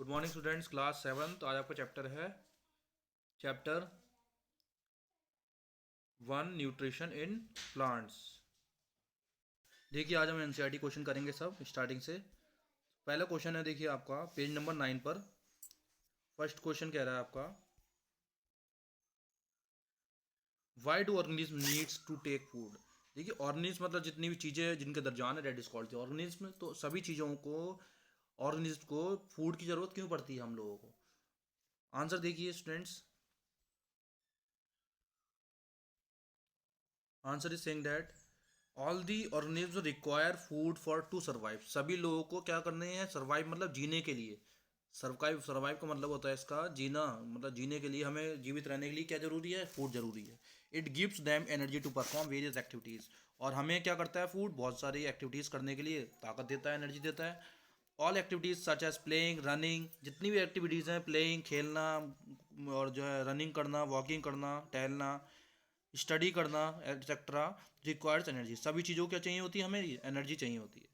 Good morning students, class 7। तो आज आपका चैप्टर है चैप्टर 1 न्यूट्रिशन इन प्लांट्स। देखिए आज हम एनसीईआरटी क्वेश्चन करेंगे सब स्टार्टिंग से। पहला क्वेश्चन है, देखिए आपका पेज नंबर 9 पर। फर्स्ट क्वेश्चन कह रहा है आपका, why do organism needs to take food. देखिए ऑर्गेनिज्म मतलब जितनी भी चीज़ें जिनके अंदर जान है, डेट इज कॉल्ड ऑर्गेनिज्म। तो सभी चीज़ों को, ऑर्गेनिज्म को फूड की ज़रूरत क्यों पड़ती है हम लोगों को। आंसर देखिए students, answer is saying that all the organism require food for to survive. सभी लोगों को क्या करने हैं, सर्वाइव मतलब जीने के लिए। सर्वाइव सर्वाइव का मतलब होता है इसका जीना, मतलब जीने के लिए हमें जीवित रहने के लिए क्या जरूरी है, फूड जरूरी है। It gives them energy to perform various activities. और हमें क्या करता है फूड, बहुत सारी एक्टिविटीज़ करने के लिए ताकत देता है, एनर्जी देता है। All activities such as playing, running, जितनी भी एक्टिविटीज़ हैं, प्लेइंग खेलना, और जो है रनिंग करना, वॉकिंग करना, टहलना, स्टडी करना, एक्सेट्रा, रिक्वायर्स एनर्जी। सभी चीज़ों को क्या चाहिए होती है, हमें एनर्जी चाहिए होती है।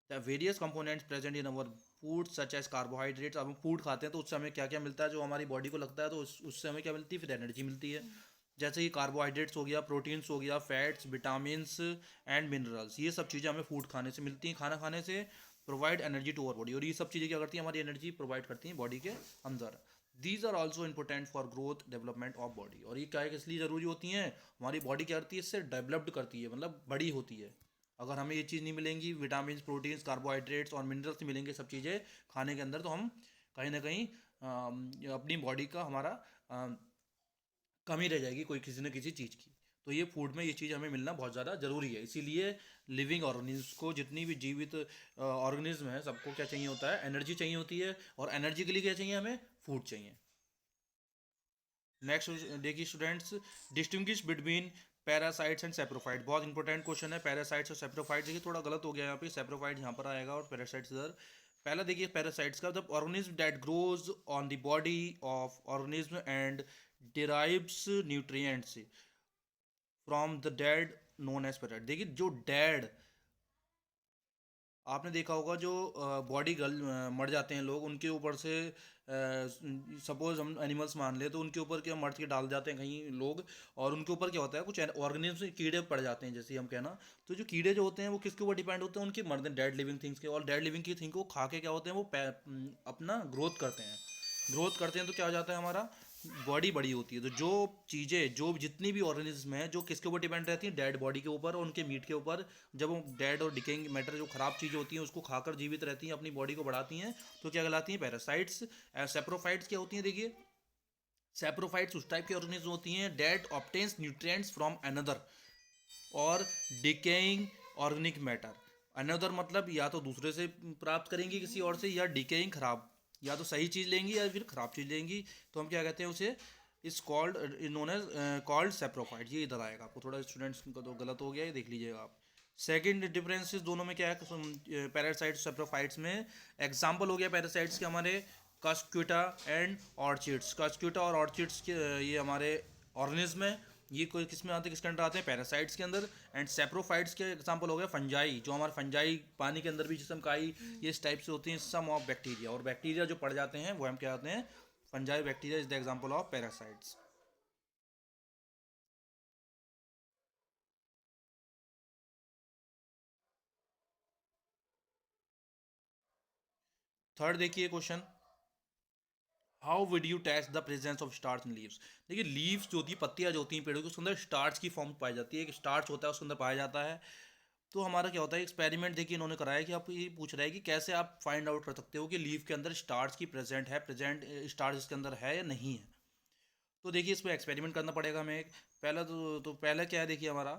The various components present in our food such as carbohydrates. अब हम फूड खाते हैं तो उससे हमें क्या क्या मिलता है, जो हमारी बॉडी को लगता है, तो उससे हमें क्या मिलती है, फिर एनर्जी मिलती है। जैसे कि कार्बोहाइड्रेट्स हो गया, प्रोटीन्स हो गया, फैट्स, विटामिन्स एंड मिनरल्स, ये सब चीज़ें हमें फूड खाने से मिलती हैं, खाना खाने से provide energy to our body. और ये सब चीज़ें क्या करती हैं, हमारी एनर्जी प्रोवाइड करती हैं बॉडी के अंदर। These are also important for growth development of body. और ये क्या है, इसलिए ज़रूरी होती हैं, हमारी बॉडी क्या करती है, इससे डेवलप्ड करती है, मतलब बड़ी होती है। अगर हमें ये चीज़ नहीं मिलेंगी, विटामिन, प्रोटीन्स, कार्बोहाइड्रेट्स और मिनरल्स नहीं मिलेंगे, सब चीज़ें खाने के अंदर, तो हम कहीं ना कहीं अपनी बॉडी का हमारा कमी रह जाएगी कोई किसी न किसी चीज़ की। तो ये फूड में ये चीज़ हमें मिलना बहुत ज़्यादा ज़रूरी है। इसीलिए लिविंग ऑर्गेनिज्म को, जितनी भी जीवित ऑर्गेनिज्म है, सबको क्या चाहिए होता है, एनर्जी चाहिए होती है। और एनर्जी के लिए क्या चाहिए, हमें फूड चाहिए। नेक्स्ट देखिए students, distinguish between parasites and saprophyte. बहुत इंपॉर्टेंट क्वेश्चन है, पैरासाइट्स और सेप्रोफाइट। देखिए थोड़ा गलत हो गया यहाँ पे, सेप्रोफाइट यहाँ पर आएगा और पैरासाइट्स इधर। पहला देखिए पैरासाइट्स का, the organism that grows on the body of organism and derives nutrients from the dead known as parasite. देखिए जो डेड, आपने देखा होगा जो बॉडी गल मर जाते हैं लोग, उनके ऊपर से सपोज हम एनिमल्स मान ले, तो उनके ऊपर क्या मर के डाल जाते हैं कहीं लोग, और उनके ऊपर क्या होता है, कुछ ऑर्गेनिज्म कीड़े पड़ जाते हैं, जैसे हम कहना। तो जो कीड़े जो होते हैं वो किसके ऊपर डिपेंड होते हैं, उनके मरने डेड लिविंग थिंग्स के। और डेड लिविंग की थिंग को खा के क्या होते हैं, वो अपना ग्रोथ करते हैं। ग्रोथ करते हैं तो क्या हो जाता है, हमारा बॉडी बड़ी होती है। तो जो चीज़ें, जो जितनी भी ऑर्गेनिज्म है, जो किसके ऊपर डिपेंड रहती हैं, डेड बॉडी के ऊपर और उनके मीट के ऊपर। जब वो डेड और डिकेइंग मैटर, जो खराब चीज़ें होती हैं, उसको खाकर जीवित रहती हैं, अपनी बॉडी को बढ़ाती हैं, तो क्या कहलाती हैं, पैरासाइट्स। सेप्रोफाइट्स क्या होती हैं, देखिए सेप्रोफाइट्स उस टाइप की ऑर्गेनिज्म होती हैं that obtains nutrients from another, और डिकेइंग ऑर्गेनिक मैटर। अनदर मतलब या तो दूसरे से प्राप्त करेंगी किसी और से, या डिकेइंग खराब, या तो सही चीज़ लेंगी या फिर खराब चीज़ लेंगी। तो हम क्या कहते हैं उसे, is called known as called saprophyte. ये इधर आएगा, आपको थोड़ा स्टूडेंट्स का तो गलत हो गया, ये देख लीजिएगा आप। सेकेंड डिफरेंसेस दोनों में क्या है, पैरासाइट्स सेप्रोफाइट्स में। एग्जाम्पल हो गया पैरासाइट्स के हमारे, कस्क्यूटा एंड ऑर्चिड्स। कस्क्यूटा और ऑर्चिड्स के ये हमारे ऑर्गेनिज्म है, ये कोई किस में आते हैं, किसके अंदर आते हैं, पैरासाइट्स के अंदर। एंड सेप्रोफाइट्स के एग्जांपल हो गए फंजाई, जो हमारे फंजाई पानी के अंदर भी जिसम काई, ये इस टाइप से होती हैं, सम ऑफ बैक्टीरिया। और बैक्टीरिया जो पड़ जाते हैं वो हम क्या कहते हैं, fungi bacteria is the example of parasites. Third देखिए question, how would you test the presence of starch in leaves. देखिए लीव्स जो होती है, पत्तियां जो होती हैं पेड़ों की, उसके अंदर स्टार्च की फॉर्म पाई जाती है, एक स्टार्च होता है उसके अंदर पाया जाता है। तो हमारा क्या होता है, एक्सपेरिमेंट देखिए इन्होंने कराया कि आप ये पूछ रहा है कि कैसे आप फाइंड आउट कर सकते हो कि लीव के अंदर स्टार्च की प्रेजेंट है, प्रेजेंट स्टार्च इसके अंदर है या नहीं है। तो देखिए इसमें एक्सपेरिमेंट करना पड़ेगा हमें एक। पहला तो पहला क्या है, देखिए हमारा,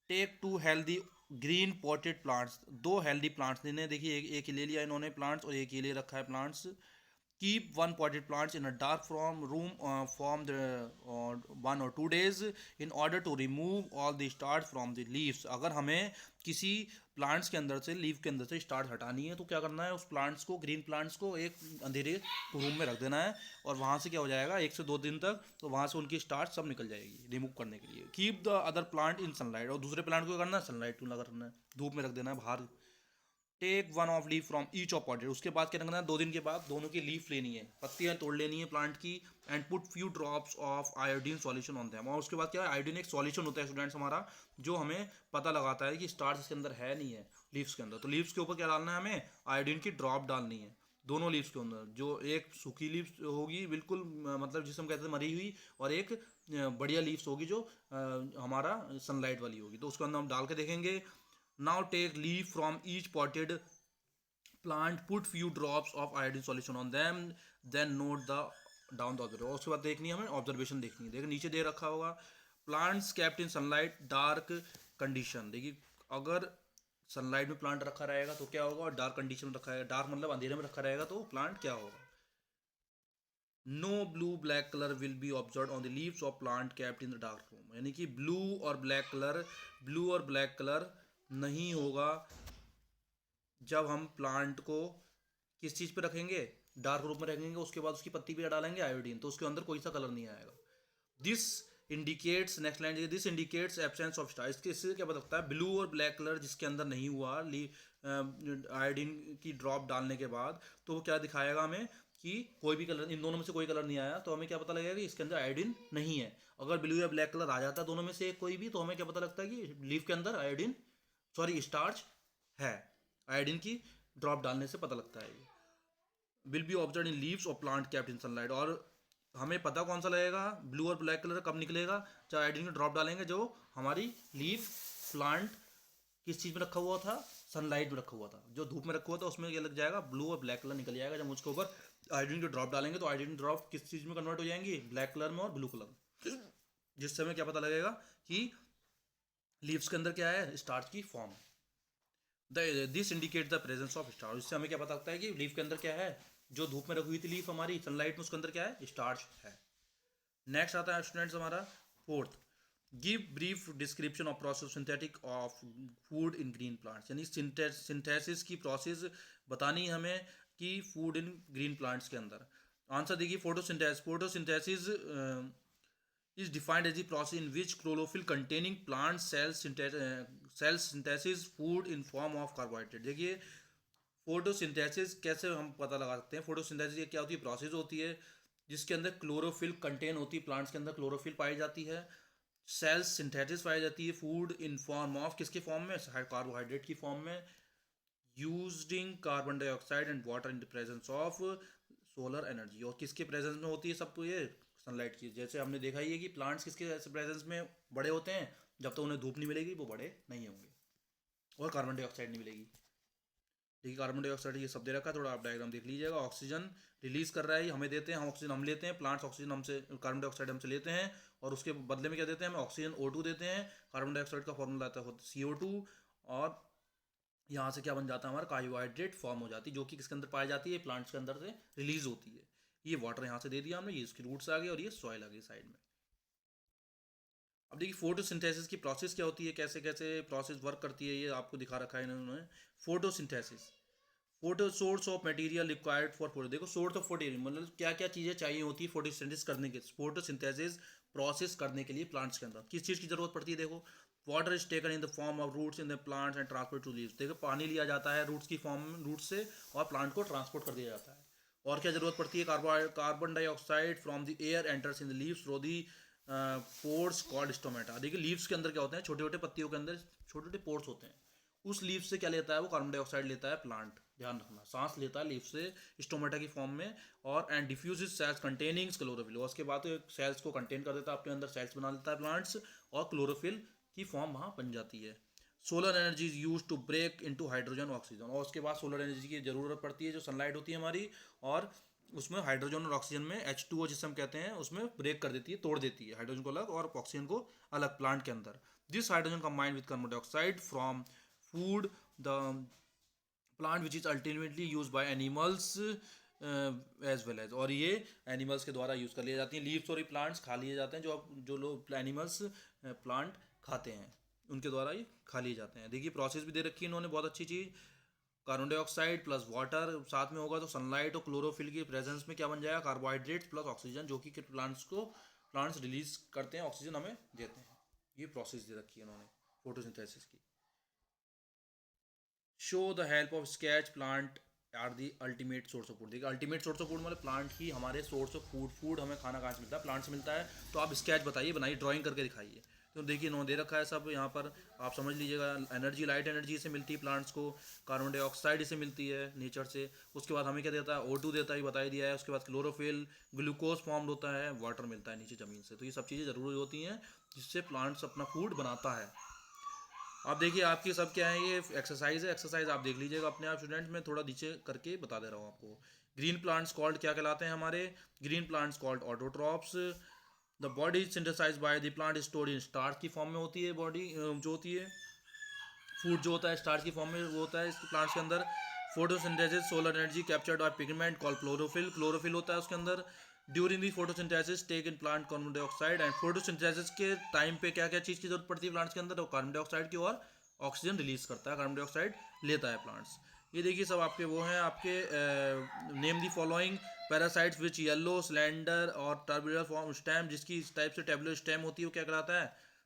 take two healthy green potted plants. दो हेल्दी प्लांट्स लेने, देखिए एक ही ले लिया इन्होंने प्लांट्स, और एक ही ले रखा है plants. keep one potted plants in a dark from room from the 1 or 2 days in order to remove all the starch from the leaves। अगर हमें किसी प्लांट्स के अंदर से, लीफ के अंदर से स्टार्च हटानी है, तो क्या करना है, उस प्लांट्स को, ग्रीन प्लांट्स को एक अंधेरे रूम में रख देना है, और वहाँ से क्या हो जाएगा, 1 से 2 दिन तक, तो वहाँ से उनकी स्टार्च सब निकल जाएगी, रिमूव करने के लिए। Keep the other plant in sunlight. और दूसरे प्लांट को करना है, सनलाइट को लगा रखना है, धूप में रख देना है बाहर। Take one of leaf from each of potted, उसके बाद क्या करना है, 2 दिन के बाद दोनों की लीफ लेनी है, पत्तियां तोड़ लेनी है प्लांट की, and put few drops of iodine solution on them. और उसके बाद क्या है, आयोडीन एक सॉल्यूशन होता है स्टूडेंट्स हमारा, जो हमें पता लगाता है कि स्टार्च इसके अंदर है नहीं है लीव्स के अंदर। तो लीव्स के ऊपर क्या डालना है, हमें आयोडीन की ड्रॉप डालनी है दोनों लीव्स के अंदर। जो एक सूखी लीव्स होगी बिल्कुल मतलब जिसे हम कहते हैं मरी हुई, और एक बढ़िया लीव्स होगी जो हमारा सनलाइट वाली होगी, तो उसके अंदर हम डाल के देखेंगे। Now take leaf from each potted plant, put few drops of iodine solution on them, then note the down the observer। उसके बाद देखनी है हमें ऑब्जर्वेशन देखनी है। देखिए नीचे दे रखा होगा plants kept in sunlight dark condition. देखिए अगर सनलाइट में प्लांट रखा रहेगा तो क्या होगा, और डार्क कंडीशन में रखा है, डार्क मतलब अंधेरे में रखा रहेगा तो प्लांट क्या होगा। No blue black colour will be observe on the leaves of plant kept in the dark room, यानी कि ब्लू और ब्लैक कलर नहीं होगा जब हम प्लांट को किस चीज़ पे रखेंगे, डार्क रूप में रखेंगे, उसके बाद उसकी पत्ती पे डालेंगे आयोडीन, तो उसके अंदर कोई सा कलर नहीं आएगा। This indicates, next line, this indicates absence of star. इससे क्या पता लगता है, ब्लू और ब्लैक कलर जिसके अंदर नहीं हुआ आयोडीन की ड्रॉप डालने के बाद, तो वो क्या दिखाएगा हमें कि कोई भी कलर, इन दोनों में से कोई कलर नहीं आया, तो हमें क्या पता लगेगा कि इसके अंदर आयोडीन नहीं है। अगर ब्लू या ब्लैक कलर आ जाता है दोनों में से कोई भी, तो हमें क्या पता लगता है कि लीफ के अंदर आयोडीन, सॉरी स्टार्च है। आयोडीन की ड्रॉप डालने से पता लगता है ये। Will be observe in leaves और प्लांट कैप्ट इन सनलाइट। और हमें पता कौन सा लगेगा, ब्लू और ब्लैक कलर कब निकलेगा, जब आयोडीन की ड्रॉप डालेंगे, जो हमारी लीफ प्लांट किस चीज़ में रखा हुआ था, सनलाइट में रखा हुआ था, जो धूप में रखा हुआ था उसमें क्या लग जाएगा, ब्लू और ब्लैक कलर निकल जाएगा। जब उसके ऊपर आयोडीन की ड्रॉप डालेंगे तो आयोडीन ड्रॉप किस चीज़ में कन्वर्ट हो जाएंगी, ब्लैक कलर में और ब्लू कलर, जिससे हमें क्या पता लगेगा कि लीव्स के अंदर क्या है, स्टार्च की form. This indicate the presence of starch. इससे हमें क्या पता लगता है कि लीफ के अंदर क्या है, जो धूप में रखी हुई थी लीफ हमारी सनलाइट में, उसके अंदर क्या है, स्टार्च है। नेक्स्ट आता है स्टूडेंट्स हमारा fourth, give brief description of process synthetic of food in green plants. यानी सिंथेसिस की प्रोसेस बतानी है हमें कि फूड इन ग्रीन प्लांट्स के अंदर। आंसर देखिए, photosynthesis is defined as the process in which chlorophyll containing plant cells synthesis food in form of carbohydrate। देखिए फोटोसिंथेसिस कैसे हम पता लगा सकते हैं, फोटोसिंथेसिस क्या होती है, प्रोसेस होती है जिसके अंदर क्लोरोफिल कंटेन होती है, प्लांट्स के अंदर क्लोरोफिल पाई जाती है, सेल्स सिंथेसिस पाई जाती है, फूड इन फॉर्म ऑफ किसके फॉर्म में, कार्बोहाइड्रेट की फॉर्म में, using carbon dioxide and water in the presence of solar energy. और किसके प्रेजेंस में होती है सबको ये, सनलाइट की। जैसे हमने देखा ही है कि प्लांट्स किसके प्रेजेंस में बड़े होते हैं, जब तक तो उन्हें धूप नहीं मिलेगी वो बड़े नहीं होंगे, और कार्बन डाइऑक्साइड नहीं मिलेगी। देखिए कार्बन डाइऑक्साइड ये सब दे रखा है, थोड़ा आप डायग्राम देख लीजिएगा। ऑक्सीजन रिलीज कर रहा है, हमें देते हैं, हम ऑक्सीजन हम लेते हैं, प्लांट्स ऑक्सीजन हमसे, कार्बन डाइऑक्साइड हमसे लेते हैं, और उसके बदले में क्या देते हैं, हमें ऑक्सीजन O2 देते हैं। कार्बन डाइऑक्साइड का फॉर्मूला आता है CO2, और यहाँ से क्या बन जाता है हमारा, कार्बोहाइड्रेट फॉर्म हो जाती है, जो कि किसके अंदर पाई जाती है, प्लांट्स के अंदर से रिलीज होती है। ये वाटर यहाँ से दे दिया हमने, ये इसकी रूट्स आ गए, और ये सॉइल आ गई साइड में। अब देखिए फोटोसिंथेसिस की प्रोसेस क्या होती है, कैसे कैसे प्रोसेस वर्क करती है, ये आपको दिखा रखा है इन्होंने। Photosynthesis, photo source of material required for photo. देखो सोर्स ऑफ फोटो मतलब क्या क्या चीज़ें चाहिए होती है फोटोसिंथेसिस करने के, फोटोसिंथेसिस प्रोसेस करने के लिए प्लांट्स के अंदर किस चीज़ की जरूरत पड़ती है। देखो water is taken in the form of roots in the plants and transport to leaves. देखो पानी लिया जाता है रूट्स की फॉर्म में, रूट से, और प्लांट को ट्रांसपोर्ट कर दिया जाता है। और क्या जरूरत पड़ती है, carbon dioxide from the air enters in the leaves through the pores called stomata. देखिए लीव्स के अंदर क्या होते हैं, छोटे छोटे पत्तियों के अंदर छोटे छोटे पोर्स होते हैं, उस लीफ से क्या लेता है वो, कार्बन डाइऑक्साइड लेता है प्लांट, ध्यान रखना, सांस लेता है लीफ से स्टोमेटा की फॉर्म में, और and diffuse cells containing chlorophyll. और उसके बाद सेल्स को कंटेन कर देता है अपने अंदर, सेल्स बना लेता है प्लांट्स, और क्लोरोफिल की फॉर्म वहाँ बन जाती है। Solar energy is use to break into hydrogen oxygen. और उसके बाद सोलर एनर्जी की जरूरत पड़ती है, जो सनलाइट होती है हमारी, और उसमें हाइड्रोजन और ऑक्सीजन में H2O जिसे हम कहते हैं, उसमें ब्रेक कर देती है, तोड़ देती है, हाइड्रोजन को अलग और ऑक्सीजन को अलग प्लांट के अंदर। This hydrogen combined with carbon dioxide from food the plant which is ultimately use by animals as well as. और ये एनिमल्स के द्वारा यूज कर लिए जाती हैं, लीव्स और ये प्लांट्स खा लिए जाते हैं, जो लोग एनिमल्स प्लांट खाते हैं उनके द्वारा ये खा लिए जाते हैं। देखिए प्रोसेस भी दे रखी है इन्होंने, बहुत अच्छी चीज़, कार्बन डाइऑक्साइड प्लस वाटर साथ में होगा तो सनलाइट और क्लोरोफिल की प्रेजेंस में क्या बन जाएगा, कार्बोहाइड्रेट प्लस ऑक्सीजन, जो कि प्लांट्स रिलीज करते हैं, ऑक्सीजन हमें देते हैं। ये प्रोसेस दे रखी है इन्होंने फोटोसिंथेसिस की। Show the help of sketch plant are the ultimate source of food. देखिए अल्टीमेट सोर्स ऑफ फूड मतलब प्लांट ही हमारे सोर्स ऑफ फूड। फूड हमें खाना कहाँ से मिलता है, प्लांट से मिलता है। तो आप स्केच बताइए, बनाइए, ड्राइंग करके दिखाइए। तो देखिए इन्होंने दे रखा है सब यहाँ पर, आप समझ लीजिएगा। एनर्जी, लाइट एनर्जी से मिलती है प्लांट्स को, कार्बन डाइऑक्साइड से मिलती है नेचर से। उसके बाद हमें क्या देता है, O2 देता है, बता ही दिया है। उसके बाद क्लोरोफिल, ग्लूकोज फॉर्म होता है, वाटर मिलता है नीचे ज़मीन से। तो ये सब चीज़ें ज़रूरी होती हैं जिससे प्लांट्स अपना फूड बनाता है। आप देखिए आपकी सब क्या है, ये एक्सरसाइज है। एक्सरसाइज आप देख लीजिएगा अपने आप स्टूडेंट, में थोड़ा नीचे करके बता दे रहा हूँ आपको। ग्रीन प्लांट्स कॉल्ड क्या कहलाते हैं हमारे, green plants called autotrophs. The body synthesize by the plant stored in starch की फॉर्म में होती है। बॉडी जो होती है, फूड जो होता है स्टार्च की फॉर्म में वो होता है इस प्लांट्स के अंदर। Photosynthesis, solar energy captured by pigment called chlorophyll. Chlorophyll होता है उसके अंदर। During the photosynthesis take in plant carbon dioxide. And photosynthesis के टाइम पे क्या क्या चीज़ की जरूरत पड़ती है प्लांट्स के अंदर, तो कार्बन डाइऑक्साइड की और ऑक्सीजन रिलीज करता है, कार्बन डाइऑक्साइड लेता है प्लांट्स। ये देखिए सब आपके वो हैं आपके, name the following parasites which yellow slander और टर्बुलर फॉर्म स्टेम, जिसकी इस टाइप से टेबुलर स्टेम होती है वो क्या कहलाता है,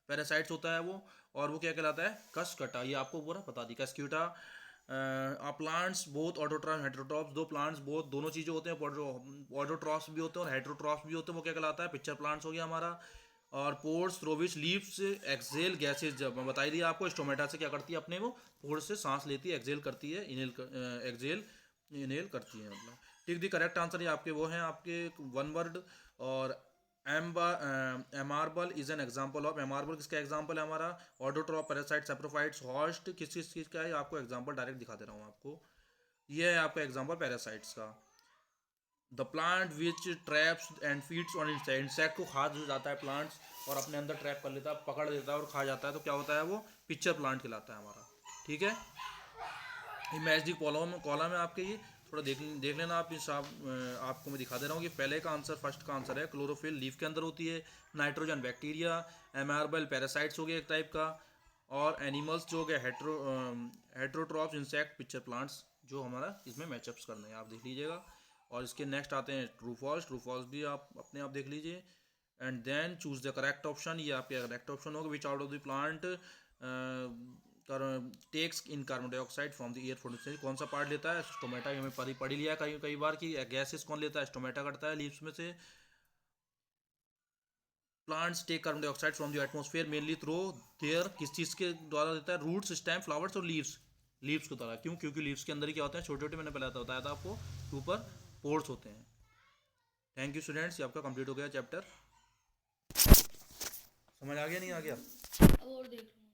पैरासाइट्स होता है वो। और वो क्या कहलाता है, कस्कटा। ये आपको पूरा बता दी, Cuscuta. Plants both autotroph heterotrophs, दो प्लांट्स बोथ दोनों चीज़ें होते हैं, ऑटोट्रॉफ्स भी होते हैं और हेटेरोट्रॉफ्स भी होते हैं। वो क्या कहलाता है, पिक्चर प्लांट्स हो गया हमारा। और pores through which leaves excel gases, जब मैं बताई दिया आपको, स्टोमेटा से क्या करती है अपने, वो पोर्स से सांस लेती है, एक्सेल करती है, एक्सेल इनहेल करती है मतलब। ठीक, दी करेक्ट आंसर ये आपके वो हैं आपके वन वर्ड। और एमार्बल इज एन एग्जाम्पल ऑफ, एमार्बल किसका एग्जाम्पल है हमारा, ऑडोट्रॉप, पैरासाइट, सेप्रोफाइट्स, हॉस्ट, किस किस चीज़ का है आपको एग्जाम्पल डायरेक्ट दिखा दे रहा हूँ आपको। ये है आपका एग्जाम्पल पैरासाइट्स का। The plant which traps and feeds on insect, insect को खा जाता है प्लांट्स और अपने अंदर ट्रैप कर लेता है, पकड़ लेता है और खा जाता है, तो क्या होता है वो पिक्चर प्लांट कहलाता है हमारा। ठीक है, ये मैजिक कॉलम है आपके, ये थोड़ा देख लेना आप। इस आपको मैं दिखा दे रहा हूँ कि पहले का आंसर, फर्स्ट का आंसर है क्लोरोफिल, लीफ के अंदर होती है। Nitrogen bacteria. एमार्बल पैरासाइट्स हो गया एक टाइप का। और एनिमल्स जो हो गया हेट्रोट्रॉप्स इंसेक्ट, पिक्चर प्लांट्स, जो हमारा इसमें मैचअप्स करना है आप देख लीजिएगा। और इसके नेक्स्ट आते हैं ट्रू फॉल्स। ट्रू फॉल्स भी आप अपने आप देख लीजिए। And then choose the correct option, ये आपका करेक्ट ऑप्शन होगा। Which out of the plant takes in carbon dioxide from the air photosynthesis, कौन सा पार्ट लेता है, स्टोमेटा। हमें पढ़ लिया है कई कई बार कि गैसेस कौन लेता है, स्टोमेटा करता है लीव्स में से। Plants take carbon dioxide from the atmosphere mainly through their, किस चीज़ के द्वारा देता है, रूट्स, स्टेम, फ्लावर्स और लीव्स। लीव्स के द्वारा, क्यों, क्योंकि लीव्स के अंदर ही क्या होते हैं, छोटे छोटे, मैंने पहले बताया था आपको, ऊपर पोर्स होते हैं। थैंक यू स्टूडेंट्स, ये आपका कंप्लीट हो गया चैप्टर। समझ आ गया नहीं आ गया? और देख